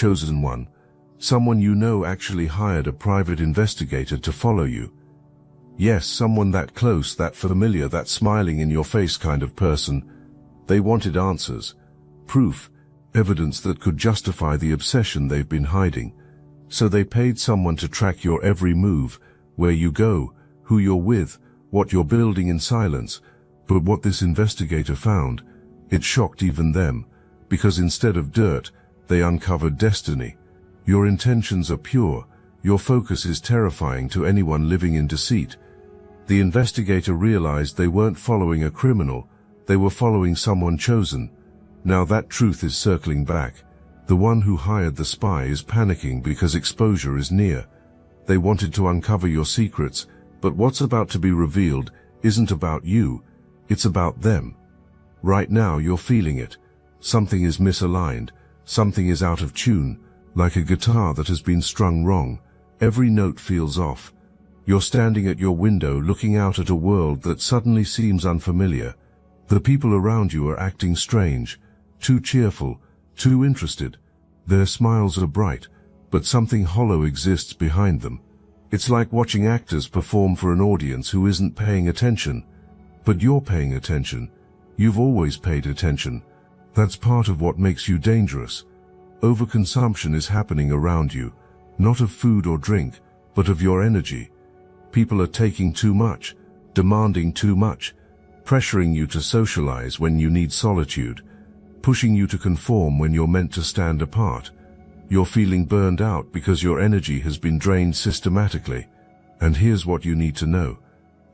chosen one. Someone you know actually hired a private investigator to follow you. Yes, someone that close, that familiar, that smiling in your face kind of person. They wanted answers, proof, evidence that could justify the obsession they've been hiding. So they paid someone to track your every move, where you go, who you're with, what you're building in silence. But what this investigator found, it shocked even them, because instead of dirt, they uncovered destiny. Your intentions are pure, your focus is terrifying to anyone living in deceit. The investigator realized they weren't following a criminal, they were following someone chosen. Now that truth is circling back. The one who hired the spy is panicking because exposure is near. They wanted to uncover your secrets, but what's about to be revealed isn't about you, it's about them. Right now you're feeling it. Something is misaligned, something is out of tune, like a guitar that has been strung wrong. Every note feels off. You're standing at your window looking out at a world that suddenly seems unfamiliar. The people around you are acting strange, too cheerful, too interested. Their smiles are bright, but something hollow exists behind them. It's like watching actors perform for an audience who isn't paying attention. But you're paying attention. You've always paid attention. That's part of what makes you dangerous. Overconsumption is happening around you, not of food or drink, but of your energy. People are taking too much, demanding too much, pressuring you to socialize when you need solitude, pushing you to conform when you're meant to stand apart. You're feeling burned out because your energy has been drained systematically. And here's what you need to know.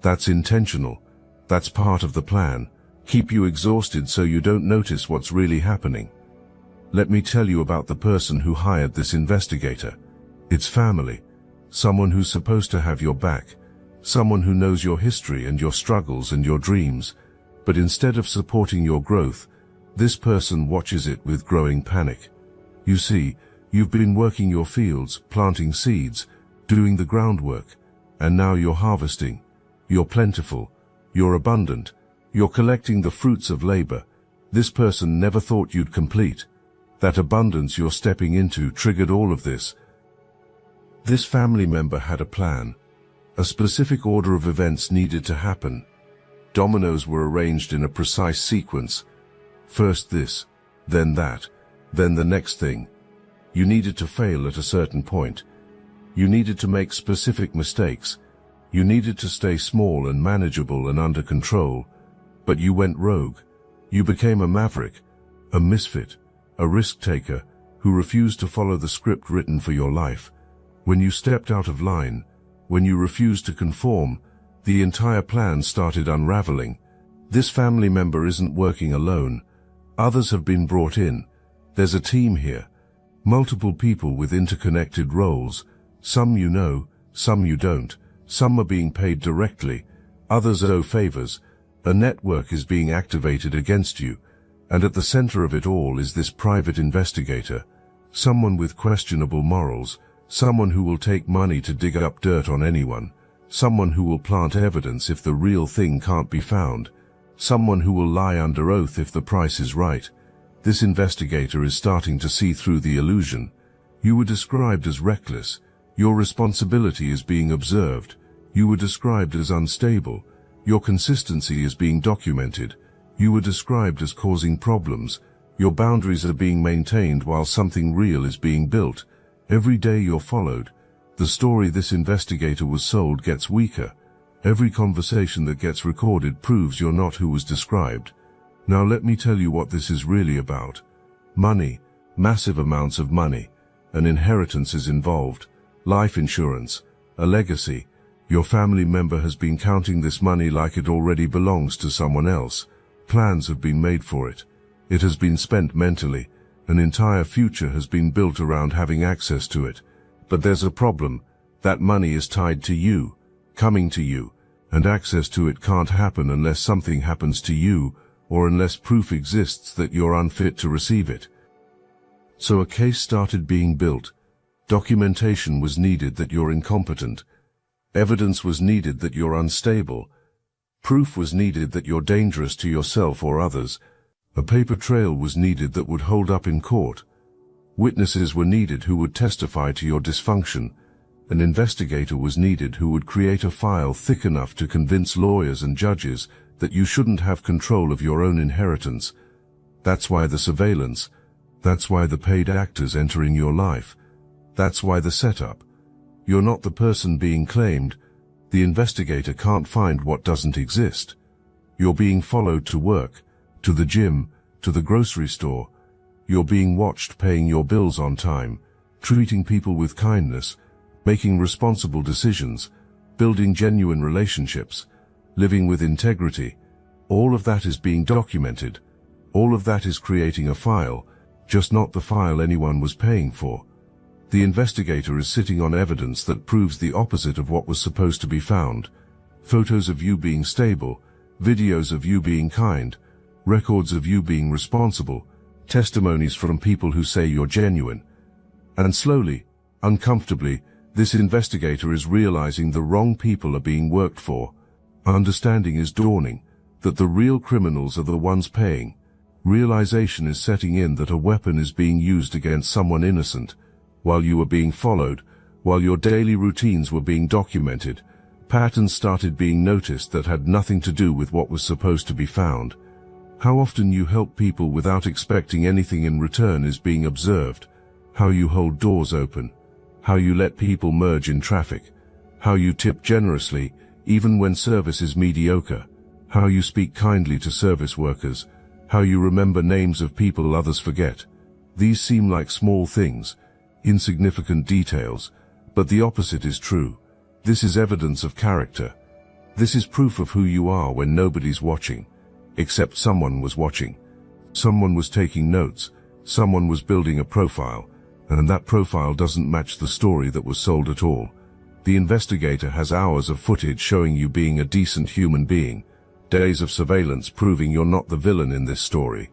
That's intentional. That's part of the plan. Keep you exhausted so you don't notice what's really happening. Let me tell you about the person who hired this investigator. It's family. Someone who's supposed to have your back. Someone who knows your history and your struggles and your dreams. But instead of supporting your growth, this person watches it with growing panic. You see, you've been working your fields, planting seeds, doing the groundwork, and now you're harvesting. You're plentiful. You're abundant. You're collecting the fruits of labor. This person never thought you'd complete. That abundance you're stepping into triggered all of this. This family member had a plan. A specific order of events needed to happen. Dominoes were arranged in a precise sequence. First this, then that, then the next thing. You needed to fail at a certain point. You needed to make specific mistakes. You needed to stay small and manageable and under control. But you went rogue. You became a maverick, a misfit, a risk-taker who refused to follow the script written for your life. When you stepped out of line, when you refused to conform, the entire plan started unraveling. This family member isn't working alone. Others have been brought in. There's a team here. Multiple people with interconnected roles. Some you know, some you don't. Some are being paid directly. Others owe favors. A network is being activated against you. And at the center of it all is this private investigator. Someone with questionable morals. Someone who will take money to dig up dirt on anyone. Someone who will plant evidence if the real thing can't be found. Someone who will lie under oath if the price is right. This investigator is starting to see through the illusion. You were described as reckless. Your responsibility is being observed. You were described as unstable. Your consistency is being documented. You were described as causing problems. Your boundaries are being maintained while something real is being built. Every day you're followed. The story this investigator was sold gets weaker. Every conversation that gets recorded proves you're not who was described. Now let me tell you what this is really about. Money, massive amounts of money. An inheritance is involved. Life insurance, a legacy. Your family member has been counting this money like it already belongs to someone else. Plans have been made for it. It has been spent mentally. An entire future has been built around having access to it. But there's a problem. That money is tied to you, coming to you, and access to it can't happen unless something happens to you, or unless proof exists that you're unfit to receive it. So a case started being built. Documentation was needed that you're incompetent. Evidence was needed that you're unstable. Proof was needed that you're dangerous to yourself or others. A paper trail was needed that would hold up in court. Witnesses were needed who would testify to your dysfunction. An investigator was needed who would create a file thick enough to convince lawyers and judges that you shouldn't have control of your own inheritance. That's why the surveillance. That's why the paid actors entering your life. That's why the setup. You're not the person being claimed. The investigator can't find what doesn't exist. You're being followed to work, to the gym, to the grocery store. You're being watched paying your bills on time, treating people with kindness, making responsible decisions, building genuine relationships, living with integrity. All of that is being documented. All of that is creating a file, just not the file anyone was paying for. The investigator is sitting on evidence that proves the opposite of what was supposed to be found. Photos of you being stable, videos of you being kind, records of you being responsible, testimonies from people who say you're genuine. And slowly, uncomfortably, this investigator is realizing the wrong people are being worked for. Understanding is dawning, that the real criminals are the ones paying. Realization is setting in that a weapon is being used against someone innocent. While you were being followed, while your daily routines were being documented, patterns started being noticed that had nothing to do with what was supposed to be found. How often you help people without expecting anything in return is being observed. How you hold doors open. How you let people merge in traffic. How you tip generously, even when service is mediocre. How you speak kindly to service workers. How you remember names of people others forget. These seem like small things, insignificant details, but the opposite is true. This is evidence of character. This is proof of who you are when nobody's watching. Except someone was watching. Someone was taking notes. Someone was building a profile. And that profile doesn't match the story that was sold at all. The investigator has hours of footage showing you being a decent human being. Days of surveillance proving you're not the villain in this story.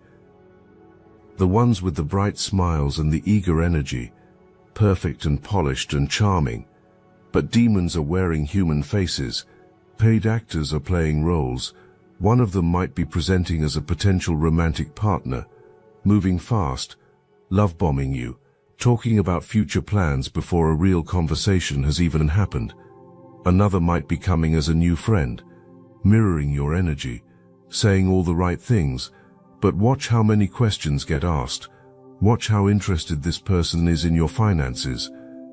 The ones with the bright smiles and the eager energy. Perfect and polished and charming. But demons are wearing human faces. Paid actors are playing roles. One of them might be presenting as a potential romantic partner, moving fast, love-bombing you, talking about future plans before a real conversation has even happened. Another might be coming as a new friend, mirroring your energy, saying all the right things, but watch how many questions get asked. Watch how interested this person is in your finances,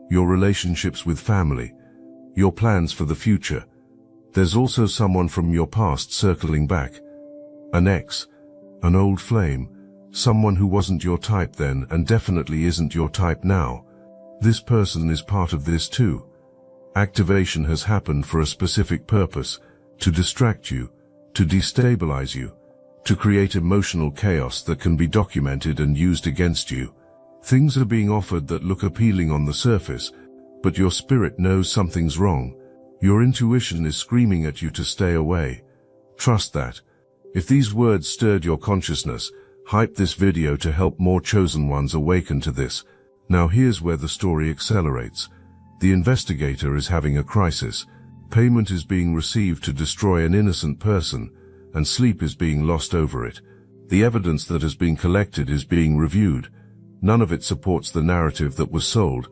your relationships with family, your plans for the future. There's also someone from your past circling back. An ex, an old flame, someone who wasn't your type then and definitely isn't your type now. This person is part of this too. Activation has happened for a specific purpose, to distract you, to destabilize you, to create emotional chaos that can be documented and used against you. Things are being offered that look appealing on the surface, but your spirit knows something's wrong. Your intuition is screaming at you to stay away. Trust that. If these words stirred your consciousness, hype this video to help more chosen ones awaken to this. Now here's where the story accelerates. The investigator is having a crisis. Payment is being received to destroy an innocent person, and sleep is being lost over it. The evidence that has been collected is being reviewed. None of it supports the narrative that was sold.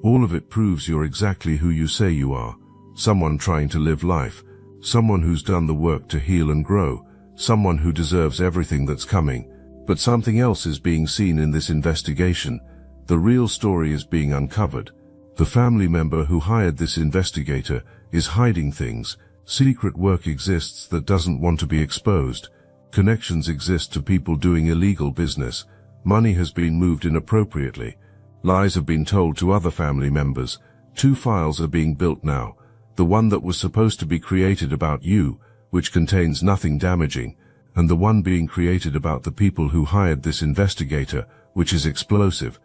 All of it proves you're exactly who you say you are. Someone trying to live life. Someone who's done the work to heal and grow. Someone who deserves everything that's coming. But something else is being seen in this investigation. The real story is being uncovered. The family member who hired this investigator is hiding things. Secret work exists that doesn't want to be exposed. Connections exist to people doing illegal business. Money has been moved inappropriately. Lies have been told to other family members. 2 files are being built now. The one that was supposed to be created about you, which contains nothing damaging, and the one being created about the people who hired this investigator, which is explosive.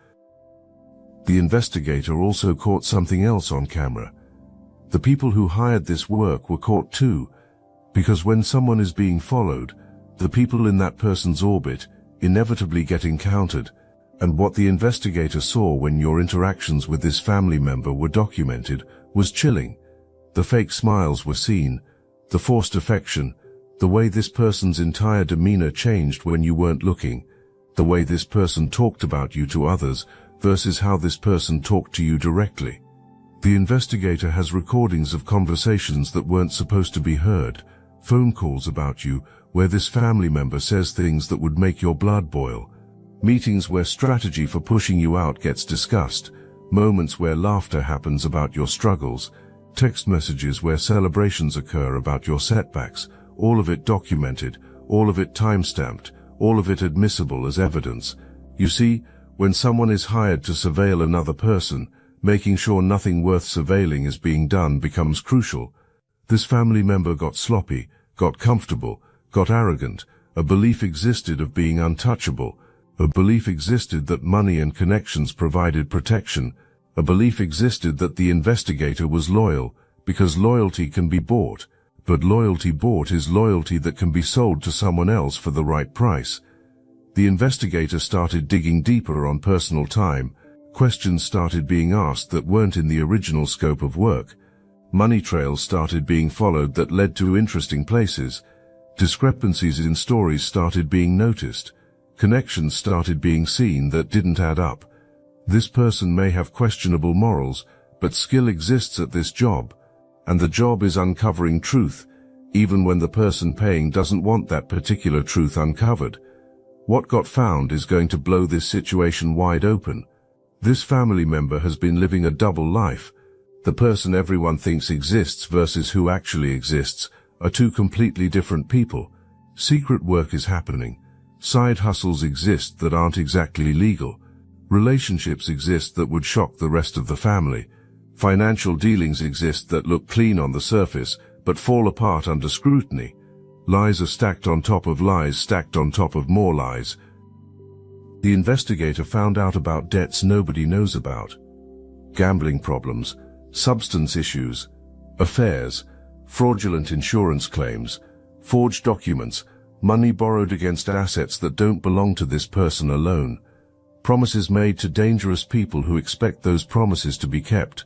The investigator also caught something else on camera. The people who hired this work were caught too, because when someone is being followed, the people in that person's orbit inevitably get encountered, and what the investigator saw when your interactions with this family member were documented was chilling. The fake smiles were seen, the forced affection, the way this person's entire demeanor changed when you weren't looking, the way this person talked about you to others versus how this person talked to you directly. The investigator has recordings of conversations that weren't supposed to be heard, phone calls about you where this family member says things that would make your blood boil, meetings where strategy for pushing you out gets discussed, moments where laughter happens about your struggles, text messages where celebrations occur about your setbacks, all of it documented, all of it time-stamped, all of it admissible as evidence. You see, when someone is hired to surveil another person, making sure nothing worth surveilling is being done becomes crucial. This family member got sloppy, got comfortable, got arrogant. A belief existed of being untouchable. A belief existed that money and connections provided protection. A belief existed that the investigator was loyal, because loyalty can be bought. But loyalty bought is loyalty that can be sold to someone else for the right price. The investigator started digging deeper on personal time. Questions started being asked that weren't in the original scope of work. Money trails started being followed that led to interesting places. Discrepancies in stories started being noticed. Connections started being seen that didn't add up. This person may have questionable morals, but skill exists at this job. And the job is uncovering truth, even when the person paying doesn't want that particular truth uncovered. What got found is going to blow this situation wide open. This family member has been living a double life. The person everyone thinks exists versus who actually exists are two completely different people. Secret work is happening. Side hustles exist that aren't exactly legal. Relationships exist that would shock the rest of the family. Financial dealings exist that look clean on the surface, but fall apart under scrutiny. Lies are stacked on top of lies, stacked on top of more lies. The investigator found out about debts nobody knows about. Gambling problems, substance issues, affairs, fraudulent insurance claims, forged documents, money borrowed against assets that don't belong to this person alone. Promises made to dangerous people who expect those promises to be kept.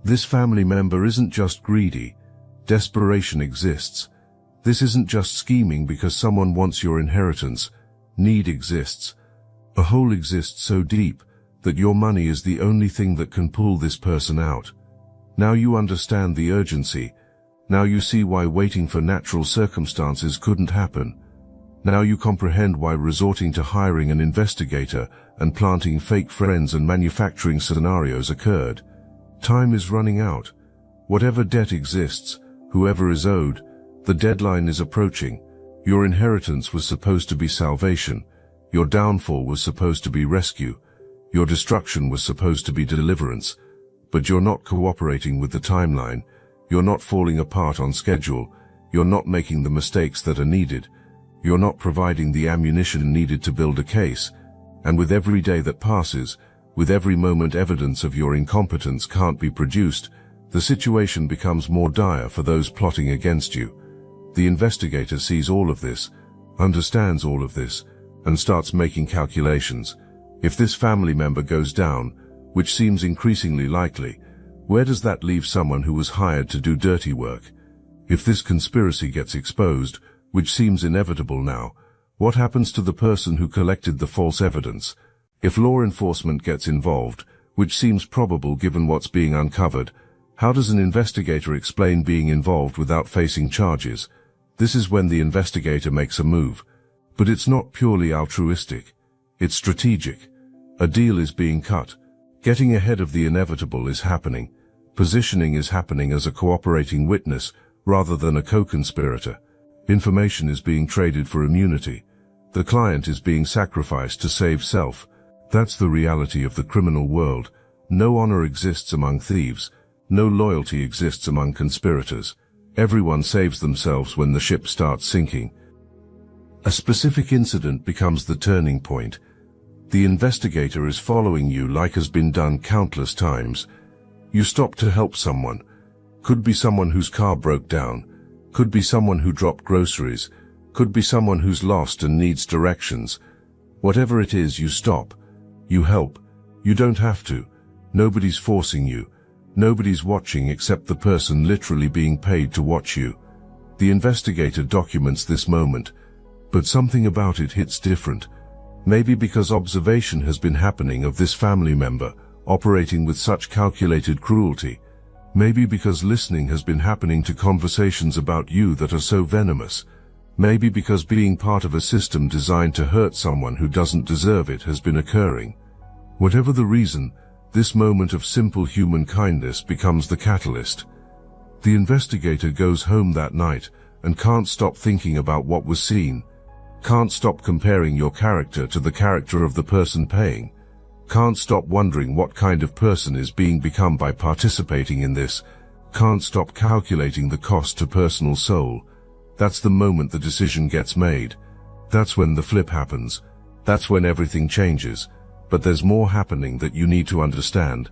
This family member isn't just greedy. Desperation exists. This isn't just scheming because someone wants your inheritance. Need exists. A hole exists so deep that your money is the only thing that can pull this person out. Now you understand the urgency. Now you see why waiting for natural circumstances couldn't happen. Now you comprehend why resorting to hiring an investigator and planting fake friends and manufacturing scenarios occurred. Time is running out. Whatever debt exists, whoever is owed, the deadline is approaching. Your inheritance was supposed to be salvation. Your downfall was supposed to be rescue. Your destruction was supposed to be deliverance. But you're not cooperating with the timeline. You're not falling apart on schedule. You're not making the mistakes that are needed. You're not providing the ammunition needed to build a case. And with every day that passes, with every moment evidence of your incompetence can't be produced, the situation becomes more dire for those plotting against you. The investigator sees all of this, understands all of this, and starts making calculations. If this family member goes down, which seems increasingly likely, where does that leave someone who was hired to do dirty work? If this conspiracy gets exposed, which seems inevitable now, what happens to the person who collected the false evidence? If law enforcement gets involved, which seems probable given what's being uncovered, how does an investigator explain being involved without facing charges? This is when the investigator makes a move. But it's not purely altruistic. It's strategic. A deal is being cut. Getting ahead of the inevitable is happening. Positioning is happening as a cooperating witness rather than a co-conspirator. Information is being traded for immunity. The client is being sacrificed to save self. That's the reality of the criminal world. No honor exists among thieves. No loyalty exists among conspirators. Everyone saves themselves when the ship starts sinking. A specific incident becomes the turning point. The investigator is following you like has been done countless times. You stop to help someone. Could be someone whose car broke down. Could be someone who dropped groceries. Could be someone who's lost and needs directions. Whatever it is, you stop. You help. You don't have to. Nobody's forcing you. Nobody's watching except the person literally being paid to watch you. The investigator documents this moment, but something about it hits different. Maybe because observation has been happening of this family member operating with such calculated cruelty. Maybe because listening has been happening to conversations about you that are so venomous. Maybe because being part of a system designed to hurt someone who doesn't deserve it has been occurring. Whatever the reason, this moment of simple human kindness becomes the catalyst. The investigator goes home that night and can't stop thinking about what was seen, can't stop comparing your character to the character of the person paying, can't stop wondering what kind of person is being become by participating in this, can't stop calculating the cost to personal soul. That's the moment the decision gets made. That's when the flip happens. That's when everything changes. But there's more happening that you need to understand.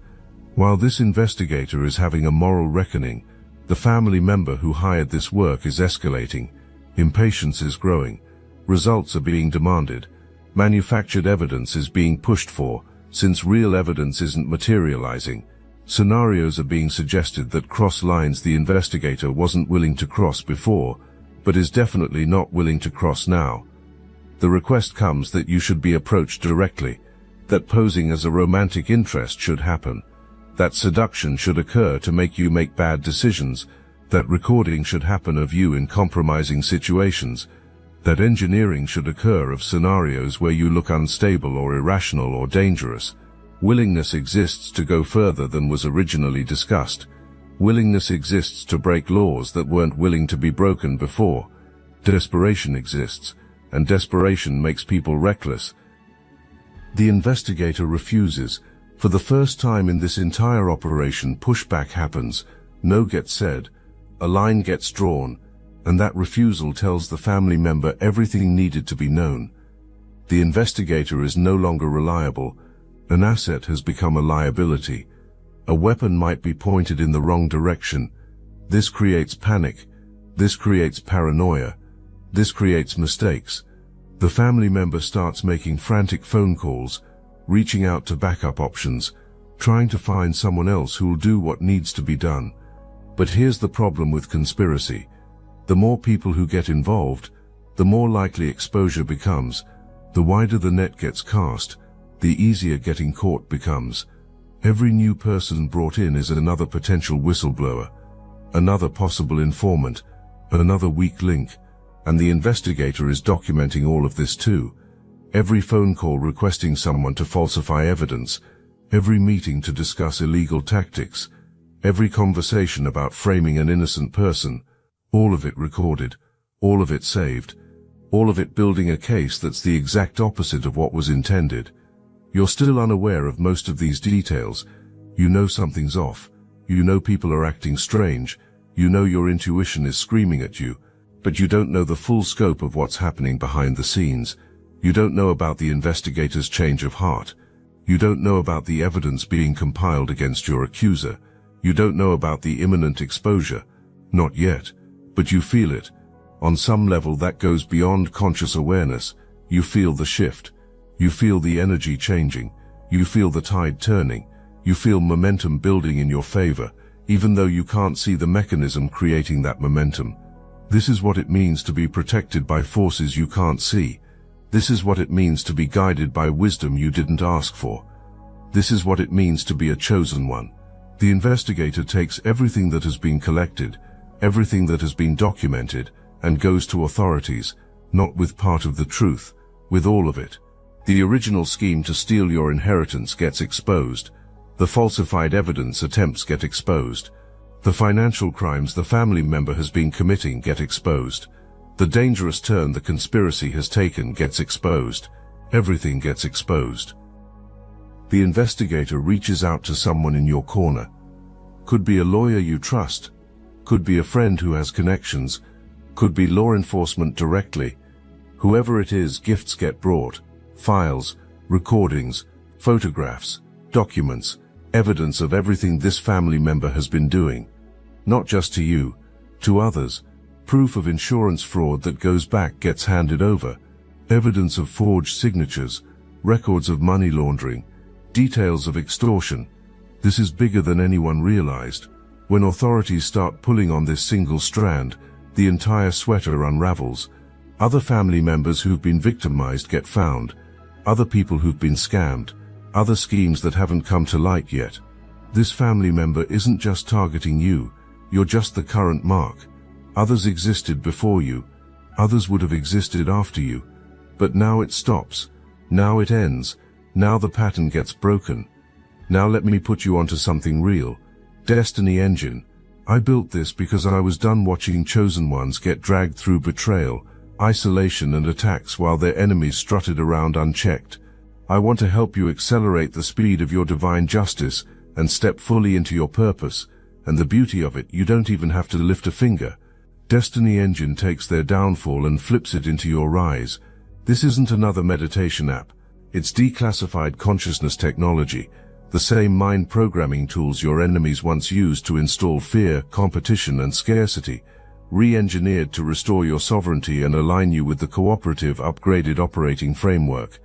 While this investigator is having a moral reckoning, the family member who hired this work is escalating. Impatience is growing. Results are being demanded. Manufactured evidence is being pushed for, since real evidence isn't materializing. Scenarios are being suggested that cross lines the investigator wasn't willing to cross before, but is definitely not willing to cross now. The request comes that you should be approached directly, that posing as a romantic interest should happen, that seduction should occur to make you make bad decisions, that recording should happen of you in compromising situations, that engineering should occur of scenarios where you look unstable or irrational or dangerous. Willingness exists to go further than was originally discussed. Willingness exists to break laws that weren't willing to be broken before. Desperation exists, and desperation makes people reckless. The investigator refuses. For the first time in this entire operation, pushback happens, no gets said, a line gets drawn, and that refusal tells the family member everything needed to be known. The investigator is no longer reliable. An asset has become a liability. A weapon might be pointed in the wrong direction. This creates panic. This creates paranoia. This creates mistakes. The family member starts making frantic phone calls, reaching out to backup options, trying to find someone else who'll do what needs to be done. But here's the problem with conspiracy. The more people who get involved, the more likely exposure becomes. The wider the net gets cast, the easier getting caught becomes. Every new person brought in is another potential whistleblower, another possible informant, another weak link, and the investigator is documenting all of this too. Every phone call requesting someone to falsify evidence, every meeting to discuss illegal tactics, every conversation about framing an innocent person, all of it recorded, all of it saved, all of it building a case that's the exact opposite of what was intended. You're still unaware of most of these details. You know something's off. You know people are acting strange. You know your intuition is screaming at you, but you don't know the full scope of what's happening behind the scenes. You don't know about the investigator's change of heart. You don't know about the evidence being compiled against your accuser. You don't know about the imminent exposure. Not yet, but you feel it. On some level that goes beyond conscious awareness. You feel the shift. You feel the energy changing. You feel the tide turning. You feel momentum building in your favor, even though you can't see the mechanism creating that momentum. This is what it means to be protected by forces you can't see. This is what it means to be guided by wisdom you didn't ask for. This is what it means to be a chosen one. The investigator takes everything that has been collected, everything that has been documented, and goes to authorities, not with part of the truth, with all of it. The original scheme to steal your inheritance gets exposed. The falsified evidence attempts get exposed. The financial crimes the family member has been committing get exposed. The dangerous turn the conspiracy has taken gets exposed. Everything gets exposed. The investigator reaches out to someone in your corner. Could be a lawyer you trust. Could be a friend who has connections. Could be law enforcement directly. Whoever it is, gifts get brought. Files, recordings, photographs, documents, evidence of everything this family member has been doing. Not just to you, to others. Proof of insurance fraud that goes back gets handed over. Evidence of forged signatures, records of money laundering, details of extortion. This is bigger than anyone realized. When authorities start pulling on this single strand, the entire sweater unravels. Other family members who've been victimized get found. other people who've been scammed, other schemes that haven't come to light yet. This family member isn't just targeting you, you're just the current mark. Others existed before you, others would have existed after you, but now it stops, now it ends, now the pattern gets broken. Now let me put you onto something real. Destiny Engine. I built this because I was done watching chosen ones get dragged through betrayal, isolation and attacks while their enemies strutted around unchecked. I want to help you accelerate the speed of your divine justice and step fully into your purpose, and the beauty of it, you don't even have to lift a finger. Destiny Engine takes their downfall and flips it into your rise. This isn't another meditation app. It's declassified consciousness technology, the same mind programming tools your enemies once used to install fear, competition and scarcity, re-engineered to restore your sovereignty and align you with the cooperative, upgraded operating framework.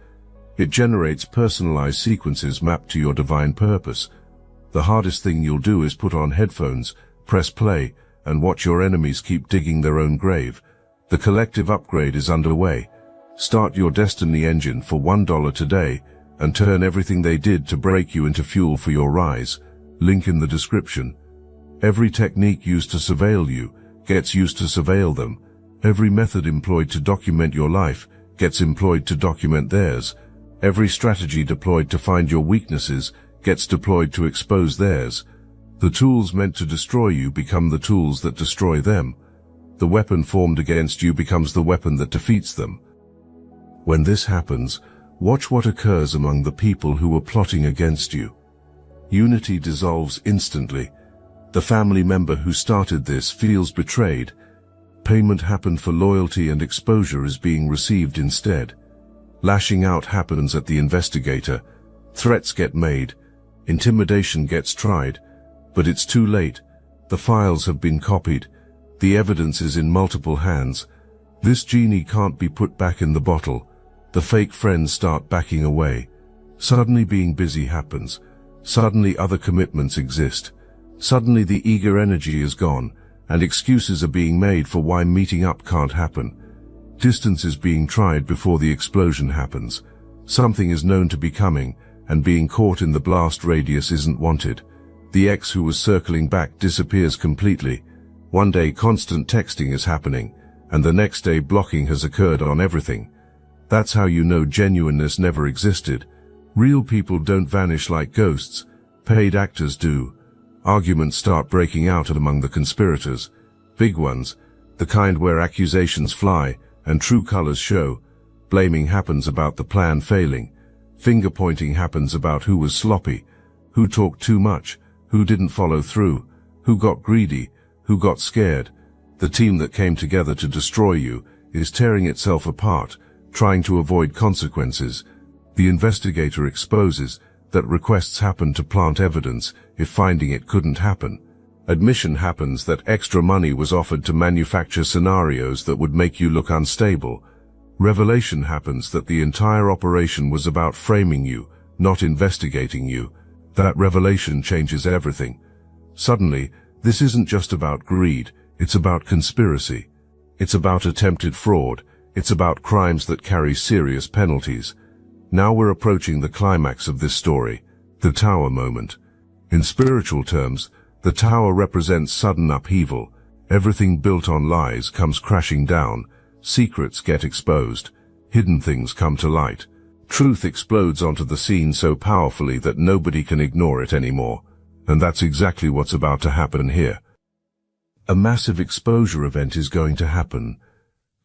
It generates personalized sequences mapped to your divine purpose. The hardest thing you'll do is put on headphones, press play, and watch your enemies keep digging their own grave. The collective upgrade is underway. Start your Destiny Engine for $1 today and turn everything they did to break you into fuel for your rise. Link in the description. Every technique used to surveil you gets used to surveil them. Every method employed to document your life gets employed to document theirs. Every strategy deployed to find your weaknesses gets deployed to expose theirs. The tools meant to destroy you become the tools that destroy them. The weapon formed against you becomes the weapon that defeats them. When this happens, watch what occurs among the people who were plotting against you. Unity dissolves instantly. The family member who started this feels betrayed. Payment happened for loyalty and exposure is being received instead. Lashing out happens at the Investigator. Threats get made. Intimidation gets tried. But it's too late. The files have been copied. The evidence is in multiple hands. This genie can't be put back in the bottle. The fake friends start backing away. Suddenly being busy happens. Suddenly other commitments exist. Suddenly the eager energy is gone, and excuses are being made for why meeting up can't happen. Distance is being tried before the explosion happens. Something is known to be coming, and being caught in the blast radius isn't wanted. The ex who was circling back disappears completely. One day constant texting is happening, and the next day blocking has occurred on everything. That's how you know genuineness never existed. Real people don't vanish like ghosts. Paid actors do. Arguments start breaking out among the conspirators. Big ones, the kind where accusations fly and true colors show. Blaming happens about the plan failing. Finger-pointing happens about who was sloppy, who talked too much, who didn't follow through, who got greedy, who got scared. The team that came together to destroy you is tearing itself apart, trying to avoid consequences. The Investigator exposes that requests happen to plant evidence if finding it couldn't happen. Admission happens that extra money was offered to manufacture scenarios that would make you look unstable. Revelation happens that the entire operation was about framing you, not investigating you. That revelation changes everything. Suddenly, this isn't just about greed, it's about conspiracy. It's about attempted fraud. It's about crimes that carry serious penalties. Now we're approaching the climax of this story, the tower moment. In spiritual terms, the tower represents sudden upheaval. Everything built on lies comes crashing down. Secrets get exposed. Hidden things come to light. Truth explodes onto the scene so powerfully that nobody can ignore it anymore. And that's exactly what's about to happen here. A massive exposure event is going to happen.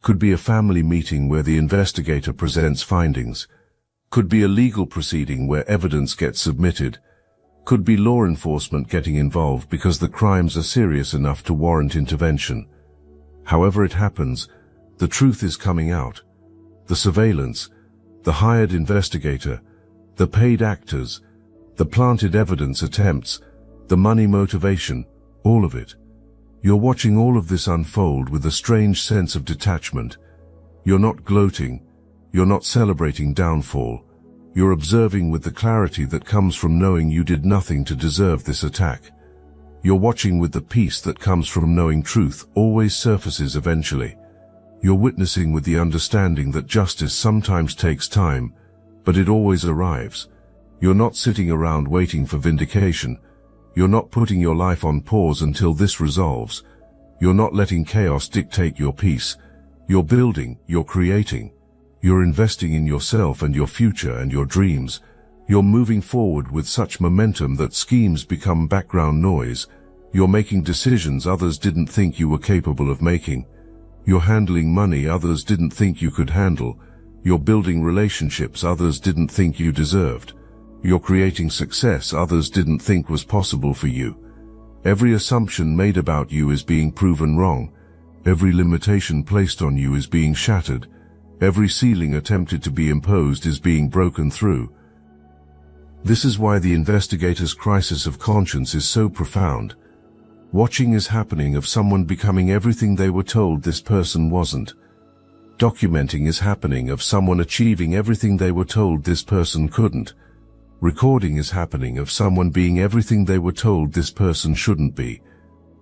Could be a family meeting where the Investigator presents findings. Could be a legal proceeding where evidence gets submitted. Could be law enforcement getting involved because the crimes are serious enough to warrant intervention. However it happens, the truth is coming out. The surveillance, the hired investigator, the paid actors, the planted evidence attempts, the money motivation, all of it. You're watching all of this unfold with a strange sense of detachment. You're not gloating. You're not celebrating downfall. You're observing with the clarity that comes from knowing you did nothing to deserve this attack. You're watching with the peace that comes from knowing truth always surfaces eventually. You're witnessing with the understanding that justice sometimes takes time, but it always arrives. You're not sitting around waiting for vindication. You're not putting your life on pause until this resolves. You're not letting chaos dictate your peace. You're building, you're creating. You're investing in yourself and your future and your dreams. You're moving forward with such momentum that schemes become background noise. You're making decisions others didn't think you were capable of making. You're handling money others didn't think you could handle. You're building relationships others didn't think you deserved. You're creating success others didn't think was possible for you. Every assumption made about you is being proven wrong. Every limitation placed on you is being shattered. Every ceiling attempted to be imposed is being broken through. This is why the investigator's crisis of conscience is so profound. Watching is happening of someone becoming everything they were told this person wasn't. Documenting is happening of someone achieving everything they were told this person couldn't. Recording is happening of someone being everything they were told this person shouldn't be.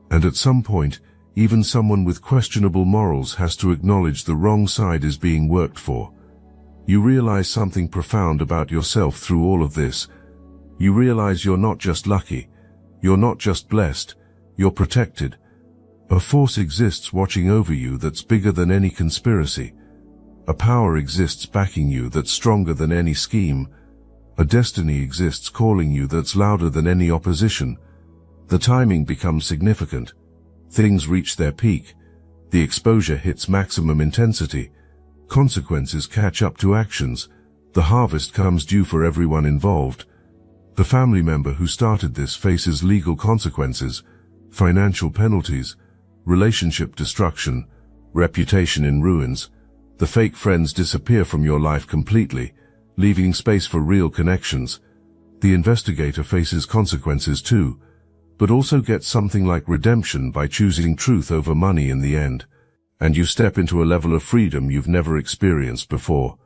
And at some point, even someone with questionable morals has to acknowledge the wrong side is being worked for. You realize something profound about yourself through all of this. You realize you're not just lucky. You're not just blessed. You're protected. A force exists watching over you that's bigger than any conspiracy. A power exists backing you that's stronger than any scheme. A destiny exists calling you that's louder than any opposition. The timing becomes significant. Things reach their peak. The exposure hits maximum intensity. Consequences catch up to actions. The harvest comes due for everyone involved. The family member who started this faces legal consequences, financial penalties, relationship destruction, reputation in ruins. The fake friends disappear from your life completely, leaving space for real connections. The investigator faces consequences too, but also gets something like redemption by choosing truth over money in the end. And you step into a level of freedom you've never experienced before.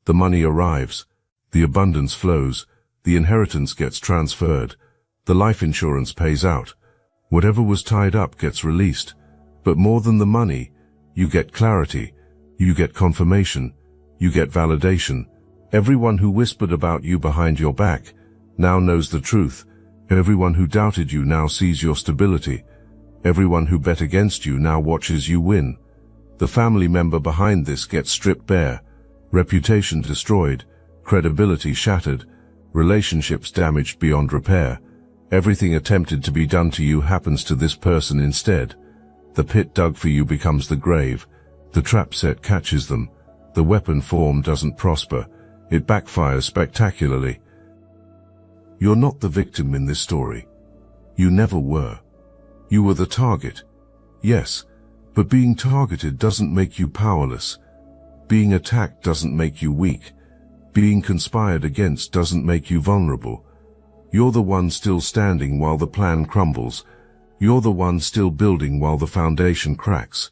The money arrives, the abundance flows, the inheritance gets transferred, the life insurance pays out. Whatever was tied up gets released. But more than the money, you get clarity, you get confirmation, you get validation. Everyone who whispered about you behind your back now knows the truth. Everyone who doubted you now sees your stability. Everyone who bet against you now watches you win. The family member behind this gets stripped bare, reputation destroyed, credibility shattered, relationships damaged beyond repair. Everything attempted to be done to you happens to this person instead. The pit dug for you becomes the grave. The trap set catches them. The weapon form doesn't prosper. It backfires spectacularly. You're not the victim in this story. You never were. You were the target. Yes, but being targeted doesn't make you powerless. Being attacked doesn't make you weak. Being conspired against doesn't make you vulnerable. You're the one still standing while the plan crumbles. You're the one still building while the foundation cracks.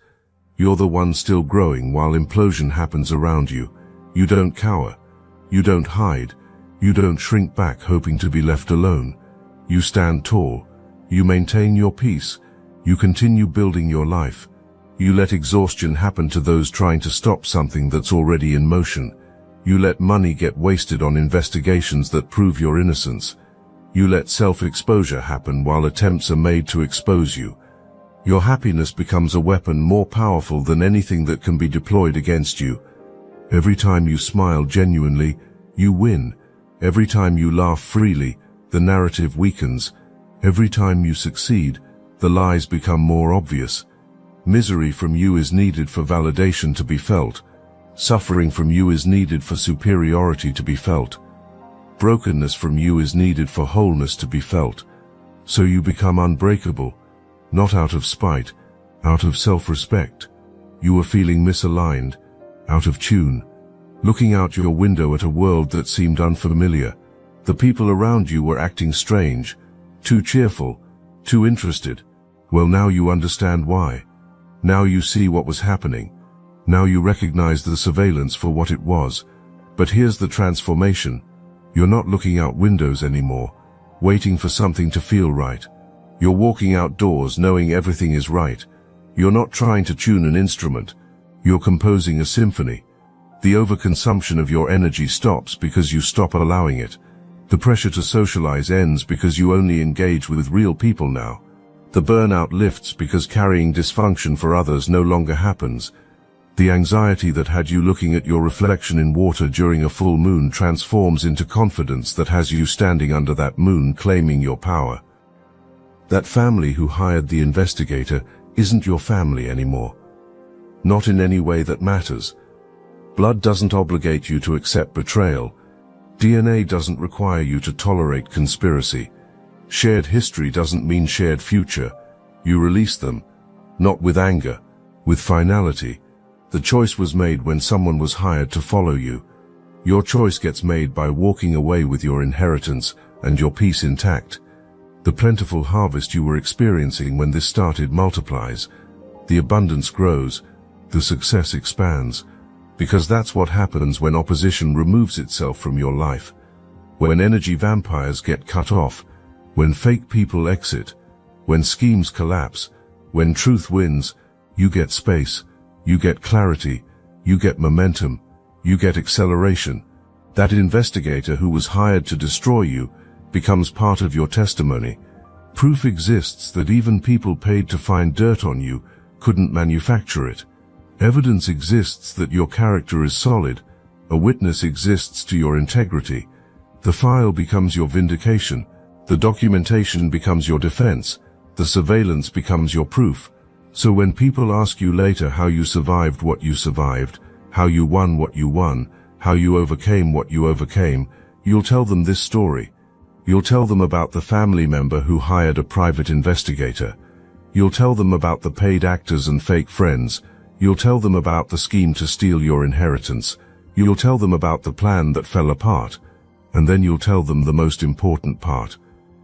You're the one still growing while implosion happens around you. You don't cower. You don't hide. You don't shrink back hoping to be left alone. You stand tall. You maintain your peace. You continue building your life. You let exhaustion happen to those trying to stop something that's already in motion. You let money get wasted on investigations that prove your innocence. You let self-exposure happen while attempts are made to expose you. Your happiness becomes a weapon more powerful than anything that can be deployed against you. Every time you smile genuinely, you win. Every time you laugh freely, the narrative weakens. Every time you succeed, the lies become more obvious. Misery from you is needed for validation to be felt. Suffering from you is needed for superiority to be felt. Brokenness from you is needed for wholeness to be felt. So you become unbreakable, not out of spite, out of self-respect. You were feeling misaligned, out of tune, looking out your window at a world that seemed unfamiliar. The people around you were acting strange, too cheerful, too interested. Well, now you understand why. Now you see what was happening. Now you recognize the surveillance for what it was. But here's the transformation. You're not looking out windows anymore, waiting for something to feel right. You're walking outdoors knowing everything is right. You're not trying to tune an instrument. You're composing a symphony. The overconsumption of your energy stops because you stop allowing it. The pressure to socialize ends because you only engage with real people now. The burnout lifts because carrying dysfunction for others no longer happens. The anxiety that had you looking at your reflection in water during a full moon transforms into confidence that has you standing under that moon claiming your power. That family who hired the investigator isn't your family anymore. Not in any way that matters. Blood doesn't obligate you to accept betrayal. DNA doesn't require you to tolerate conspiracy. Shared history doesn't mean shared future. You release them, not with anger, with finality. The choice was made when someone was hired to follow you. Your choice gets made by walking away with your inheritance and your peace intact. The plentiful harvest you were experiencing when this started multiplies. The abundance grows. The success expands. Because that's what happens when opposition removes itself from your life. When energy vampires get cut off. When fake people exit. When schemes collapse. When truth wins, you get space. You get clarity. You get momentum. You get acceleration. That investigator who was hired to destroy you becomes part of your testimony. Proof exists that even people paid to find dirt on you couldn't manufacture it. Evidence exists that your character is solid. A witness exists to your integrity. The file becomes your vindication. The documentation becomes your defense. The surveillance becomes your proof. So when people ask you later how you survived what you survived, how you won what you won, how you overcame what you overcame, you'll tell them this story. You'll tell them about the family member who hired a private investigator. You'll tell them about the paid actors and fake friends. You'll tell them about the scheme to steal your inheritance. You'll tell them about the plan that fell apart. And then you'll tell them the most important part.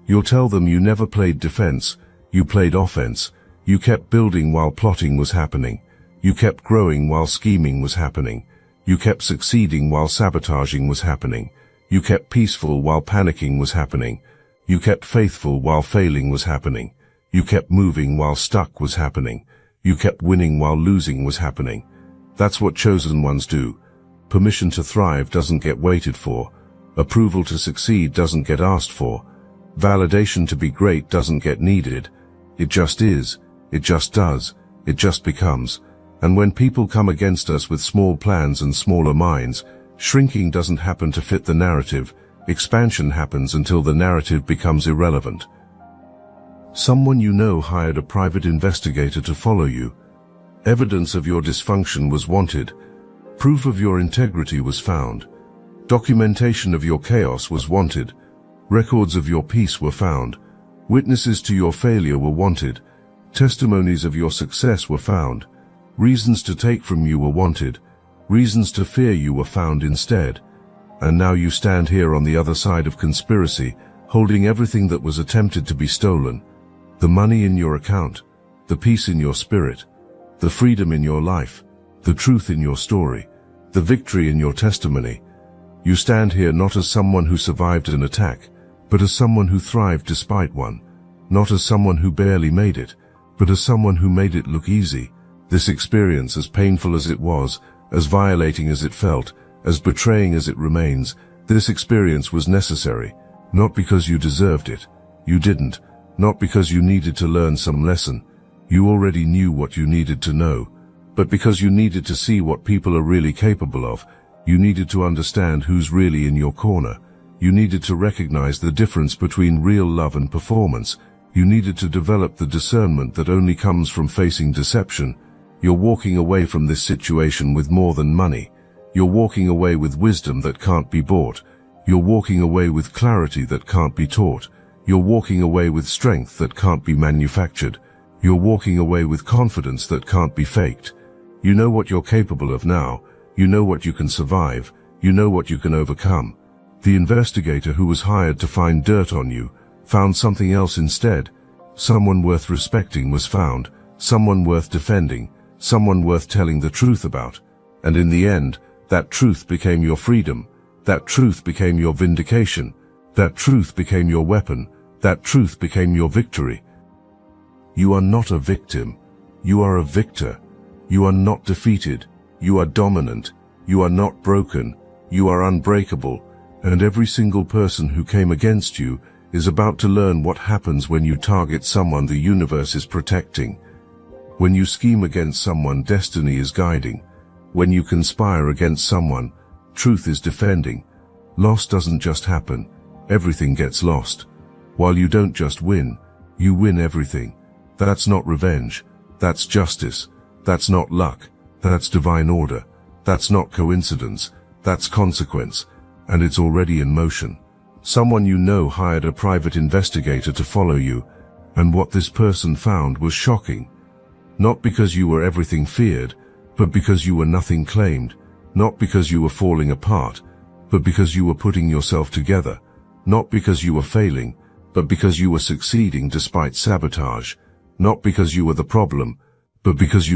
You'll tell them you never played defense. You played offense. You kept building while plotting was happening. You kept growing while scheming was happening. You kept succeeding while sabotaging was happening. You kept peaceful while panicking was happening. You kept faithful while failing was happening. You kept moving while stuck was happening. You kept winning while losing was happening. That's what chosen ones do. Permission to thrive doesn't get waited for. Approval to succeed doesn't get asked for. Validation to be great doesn't get needed. It just is. It just does. It just becomes. And when people come against us with small plans and smaller minds, shrinking doesn't happen to fit the narrative. Expansion happens until the narrative becomes irrelevant. Someone you know hired a private investigator to follow you. Evidence of your dysfunction was wanted. Proof of your integrity was found. Documentation of your chaos was wanted. Records of your peace were found. Witnesses to your failure were wanted. Testimonies of your success were found. Reasons to take from you were wanted. Reasons to fear you were found instead. And now you stand here on the other side of conspiracy, holding everything that was attempted to be stolen. The money in your account, the peace in your spirit, the freedom in your life, the truth in your story, the victory in your testimony. You stand here not as someone who survived an attack, but as someone who thrived despite one. Not as someone who barely made it, but as someone who made it look easy. This experience, as painful as it was, as violating as it felt, as betraying as it remains, this experience was necessary, not because you deserved it. You didn't. Not because you needed to learn some lesson. You already knew what you needed to know. But because you needed to see what people are really capable of. You needed to understand who's really in your corner. You needed to recognize the difference between real love and performance. You needed to develop the discernment that only comes from facing deception. You're walking away from this situation with more than money. You're walking away with wisdom that can't be bought. You're walking away with clarity that can't be taught. You're walking away with strength that can't be manufactured. You're walking away with confidence that can't be faked. You know what you're capable of now. You know what you can survive. You know what you can overcome. The investigator who was hired to find dirt on you found something else instead. Someone worth respecting was found. Someone worth defending. Someone worth telling the truth about. And in the end, that truth became your freedom. That truth became your vindication. That truth became your weapon. That truth became your victory. You are not a victim. You are a victor. You are not defeated. You are dominant. You are not broken, you are unbreakable, and every single person who came against you is about to learn what happens when you target someone the universe is protecting. When you scheme against someone, destiny is guiding. When you conspire against someone, truth is defending. Loss doesn't just happen, everything gets lost. While you don't just win, you win everything. That's not revenge, that's justice. That's not luck, that's divine order. That's not coincidence, that's consequence, and it's already in motion. Someone you know hired a private investigator to follow you, and what this person found was shocking. Not because you were everything feared, but because you were nothing claimed. Not because you were falling apart, but because you were putting yourself together. Not because you were failing, but because you were succeeding despite sabotage. Not because you were the problem, but because you